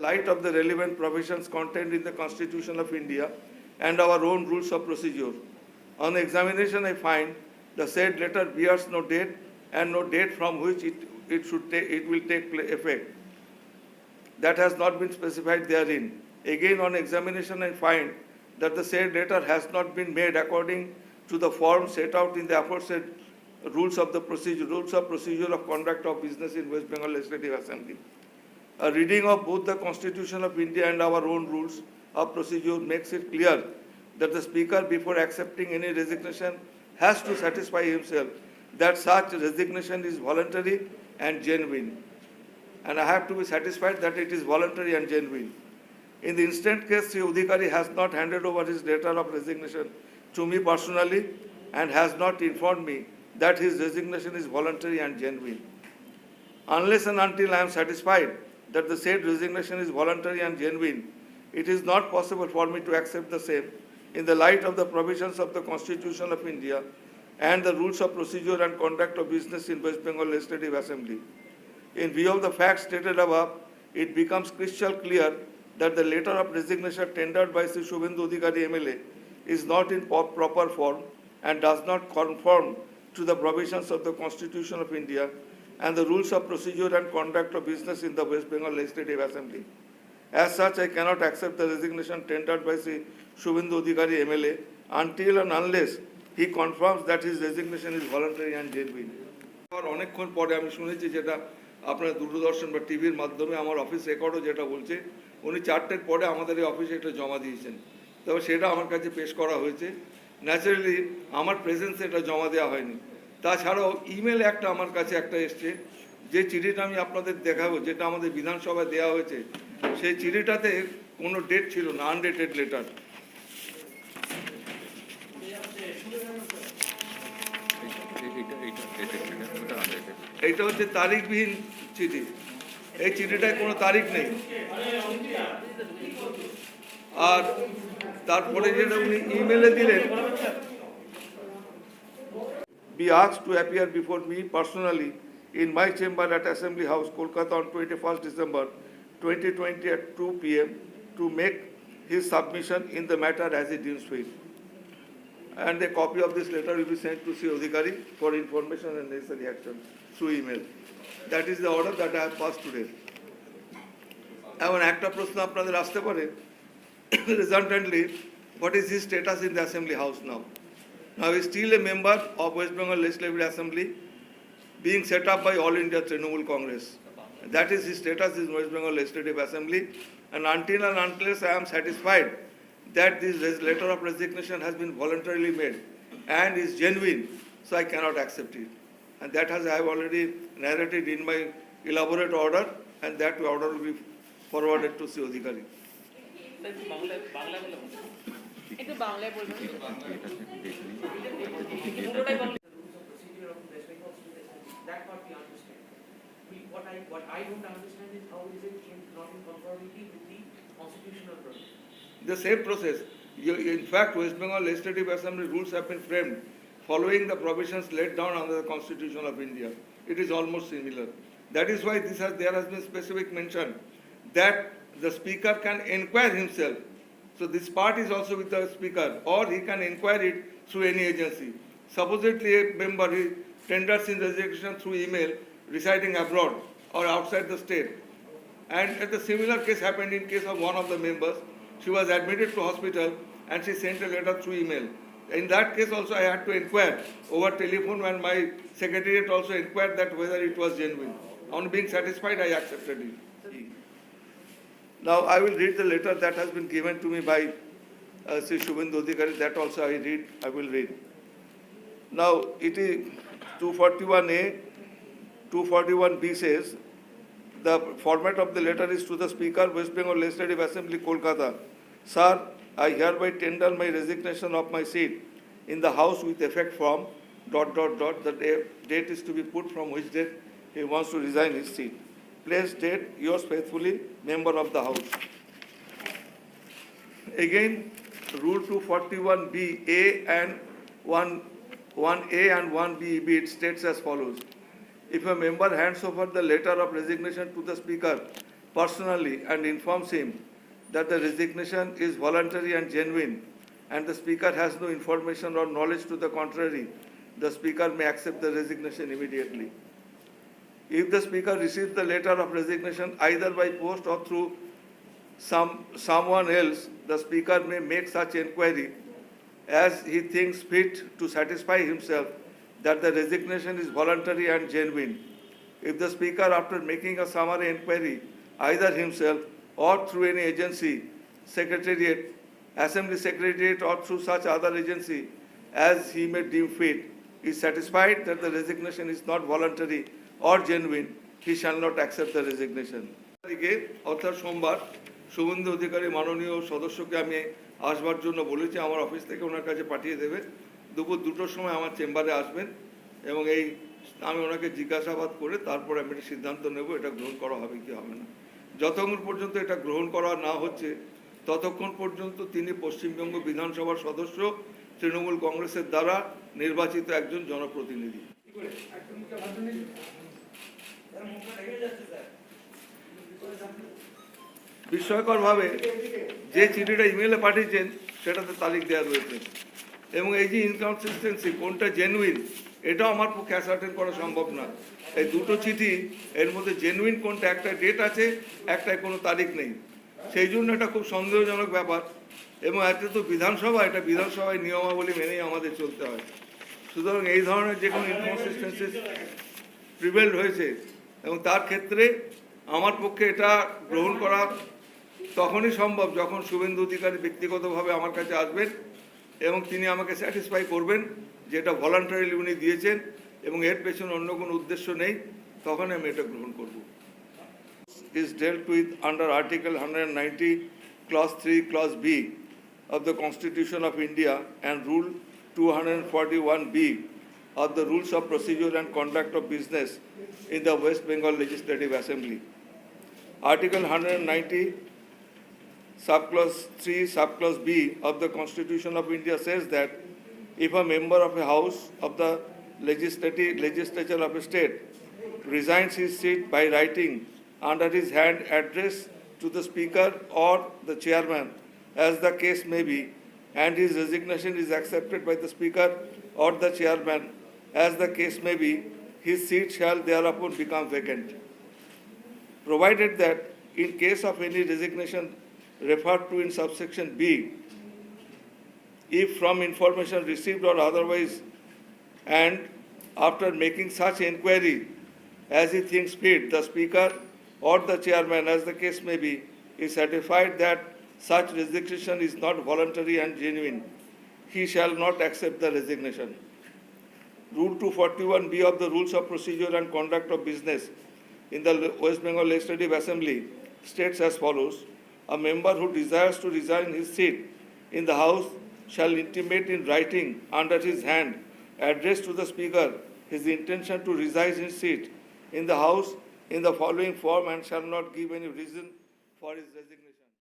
light of the relevant provisions contained in the Constitution of India and our own rules of procedure. On examination, I find the said letter bears no date and no date from which it will take effect. That has not been specified therein. Again, on examination, I find that the said letter has not been made according to the form set out in the aforesaid rules of procedure of conduct of business in West Bengal Legislative Assembly. A reading of both the Constitution of India and our own rules of procedure makes it clear that the Speaker, before accepting any resignation, has to satisfy himself that such resignation is voluntary and genuine. And I have to be satisfied that it is voluntary and genuine. In the instant case, Sri Udhikari has not handed over his letter of resignation to me personally and has not informed me that his resignation is voluntary and genuine. Unless and until I am satisfied that the said resignation is voluntary and genuine, it is not possible for me to accept the same in the light of the provisions of the Constitution of India and the rules of procedure and conduct of business in West Bengal Legislative Assembly. In view of the facts stated above, it becomes crystal clear that the letter of resignation tendered by Sri Shubhendu Adhikari MLA is not in proper form and does not conform to the provisions of the Constitution of India and the rules of procedure and conduct of business in the West Bengal Legislative Assembly. As such, I cannot accept the resignation tendered by Sri Shubhendu Adhikari MLA until and unless he confirms that his resignation is voluntary and genuine. অনেকক্ষণ পরে আমি শুনেছি যেটা আপনার দূরদর্শন বা টিভির মাধ্যমে আমার অফিস রেকর্ডও যেটা বলছে উনি 4টের পরে আমাদের এই অফিসে এটা জমা দিয়েছেন, তবে সেটা আমার কাছে পেশ করা হয়েছে। ন্যাচারালি আমার প্রেজেন্সে এটা জমা দেওয়া হয়নি। তাছাড়াও ইমেলে একটা আমার কাছে একটা এসছে, যে চিঠিটা আমি আপনাদের দেখাবো, যেটা আমাদের বিধানসভায় দেওয়া হয়েছে, সেই চিঠিটাতে কোনো ডেট ছিল না, আনডেটেড লেটার। এইটা হচ্ছে তারিখবিহীন চিঠি, এই চিঠিটায় কোনো তারিখ নেই। আর তারপরে যেটা উনি ইমেলে দিলেন, be asked to appear before me personally in my chamber at Assembly House, Kolkata on 21st December 2020 at 2 p.m. to make his submission in the matter as he deems fit. And a copy of this letter will be sent to Sri Adhikari for information and necessary action through email. That is the order that I have passed today. Evan একটা প্রশ্ন আপনাদের আসতে পারে, resultantly, what is his status in the Assembly House now? Now he is still a member of West Bengal Legislative Assembly being set up by All India Trinamool Congress. That is his status in West Bengal Legislative Assembly, and unless I am satisfied that this letter of resignation has been voluntarily made and is genuine, so I cannot accept it. And that I have already narrated in my elaborate order, and that order will be forwarded to Sri Adhikari. What I don't understand is how is it not in conformity with the constitutional process? The same process. In fact, West Bengal Legislative Assembly rules have been framed following the provisions laid down under the Constitution of India. It is almost similar. That is why there has been specific mention that the Speaker can inquire himself. So this part is also with the Speaker, or he can inquire it through any agency. Supposedly a member tenders in resignation through email residing abroad or outside the state. And a similar case happened in case of one of the members. She was admitted to hospital and she sent a letter through email. In that case also I had to inquire over telephone, and my secretariat also inquired that whether it was genuine. On being satisfied, I accepted it. Now I will read the letter that has been given to me by Sri Shubhendu Adhikari. That also I will read. Now it is 241A, 241B says, the format of the letter is to the Speaker, West Bengal Legislative Assembly, Kolkata. Sir, I hereby tender my resignation of my seat in the House with effect from ... The date is to be put from which date he wants to resign his seat. Place date, yours faithfully, member of the House. Again, Rule 241B, A and 1A and 1B, it states as follows. If a member hands over the letter of resignation to the Speaker personally and informs him that the resignation is voluntary and genuine, and the Speaker has no information or knowledge to the contrary, the Speaker may accept the resignation immediately. If the Speaker receives the letter of resignation either by post or through someone else, the Speaker may make such inquiry as he thinks fit to satisfy himself that the resignation is voluntary and genuine. If the Speaker, after making a summary inquiry, either himself or through any agency, secretariat, assembly secretariat, or through such other agency as he may deem fit, is satisfied that the resignation is not voluntary or genuine, he shall not accept the resignation. অর্থাৎ সোমবার শুভেন্দু অধিকারী মাননীয় সদস্যকে আমি আসবার জন্য বলেছি, আমার office থেকে ওনার কাছে পাঠিয়ে দেবে। দুপুর 2টোর সময় আমার চেম্বারে আসবেন এবং আমি ওনাকে জিজ্ঞাসাবাদ করে তারপরে আমি সিদ্ধান্ত নেব এটা গ্রহণ করা হবে কি হবে না। যতক্ষণ পর্যন্ত এটা গ্রহণ করা না হচ্ছে ততক্ষণ পর্যন্ত তিনি পশ্চিমবঙ্গ বিধানসভার সদস্য, তৃণমূল কংগ্রেসের দ্বারা নির্বাচিত একজন জনপ্রতিনিধি। বিস্ময়করভাবে যে চিঠিটা ইমেলে পাঠিয়েছেন সেটাতে তারিখ দেওয়া রয়েছে এবং এই যে ইনকনসিস্টেন্সি কোনটা জেনুইন এটাও আমার পক্ষে অ্যাসার্টেন করা সম্ভব না। এই দুটো চিঠি এর মধ্যে জেনুইন কোনটা, একটা ডেট আছে, একটায় কোনো তারিখ নেই, সেই জন্য এটা খুব সন্দেহজনক ব্যাপার। এবং এতে তো বিধানসভা, এটা বিধানসভায় নিয়মাবলী মেনেই আমাদের চলতে হয়। সুতরাং এই ধরনের যে কোনো ইনকনসিস্টেন্সি প্রিভেলড হয়েছে এবং তার ক্ষেত্রে আমার পক্ষে এটা গ্রহণ করা তখনই সম্ভব যখন শুভেন্দু অধিকারী ব্যক্তিগতভাবে আমার কাছে আসবেন এবং তিনি আমাকে স্যাটিসফাই করবেন যে এটা ভলান্টারিলি উনি দিয়েছেন এবং এর পেছনে অন্য কোনো উদ্দেশ্য নেই, তখন আমি এটা গ্রহণ করব। is dealt with under Article 190, Clause 3, Clause B of the Constitution of India and Rule 241B of the Rules of Procedure and Conduct of Business in the West Bengal Legislative Assembly. Article 190, Subclause 3, Subclause B of the Constitution of India says that if a member of a house of the legislature of a state resigns his seat by writing under his hand address to the Speaker or the Chairman, as the case may be, and his resignation is accepted by the Speaker or the Chairman, as the case may be, his seat shall thereupon become vacant. Provided that in case of any resignation referred to in subsection B, if from information received or otherwise, and after making such inquiry as he thinks fit, the Speaker or the Chairman, as the case may be, is satisfied that such resignation is not voluntary and genuine, he shall not accept the resignation. Rule 241B of the Rules of Procedure and Conduct of Business in the West Bengal Legislative Assembly states as follows: a member who desires to resign his seat in the House shall intimate in writing under his hand, addressed to the Speaker, his intention to resign his seat in the House in the following form, and shall not give any reason for his resignation.